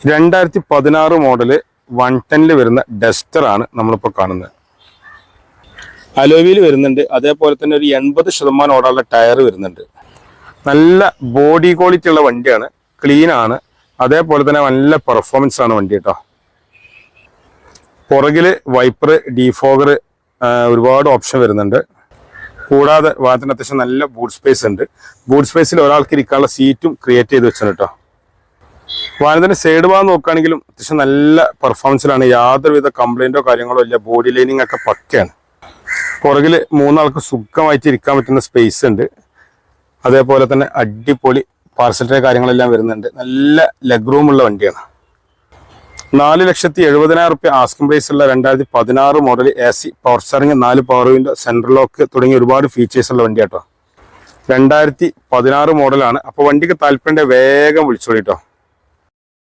2016 model 110 വരുന്ന Duster ആണ് നമ്മളിപ്പോൾ കാണുന്നത്. അലോവിയിൽ വരുന്നുണ്ട്. അതേപോലെ തന്നെ ഒരു 80% ഓടാനുള്ള ടയർ വരുന്നുണ്ട്. നല്ല ബോഡി ക്വാളിറ്റി ഉള്ള വണ്ടിയാണ്, ക്ലീൻ ആണ്. അതേപോലെ തന്നെ നല്ല പെർഫോമൻസ് ആണ് വണ്ടി കേട്ടോ. പുറകിൽ വൈപ്പർ, ഡീഫോഗർ, ഒരുപാട് ഓപ്ഷൻ വരുന്നുണ്ട്. കൂടാതെ വാഹനത്തിന് അത്യാവശ്യം നല്ല ബൂട്ട് സ്പേസ് ഉണ്ട്. ബൂട്ട് സ്പേസിൽ ഒരാൾക്ക് ഇരിക്കാനുള്ള സീറ്റും ക്രിയേറ്റ് ചെയ്ത് വെച്ചാണ് കേട്ടോ. വാഹനത്തിന്റെ സൈഡ് ഭാഗം നോക്കുകയാണെങ്കിലും അത്യാവശ്യം നല്ല പെർഫോമൻസിലാണ്. യാതൊരുവിധ കംപ്ലൈന്റോ കാര്യങ്ങളോ ഇല്ല. ബോഡി ലൈനിങ് ഒക്കെ പക്കയാണ്. പുറകിൽ 3 ആൾക്ക് സുഖമായിട്ട് ഇരിക്കാൻ പറ്റുന്ന സ്പേസ് ഉണ്ട്. അതേപോലെ തന്നെ അടിപൊളി പാർസൽ ട്രേ കാര്യങ്ങളെല്ലാം വരുന്നുണ്ട്. നല്ല ലെഗ് റൂം ഉള്ള വണ്ടിയാണ്. 4,70,000 റുപ്യ ആസ്കിംഗ് പ്രൈസ് ഉള്ള 2016 model AC, power steering, 4 power window, central lock തുടങ്ങിയ ഒരുപാട് ഫീച്ചേഴ്സ് ഉള്ള വണ്ടി കേട്ടോ. 2016 മോഡലാണ്. അപ്പോൾ വണ്ടിക്ക് താല്പര്യം വേഗം വിളിച്ചോളിട്ടോ.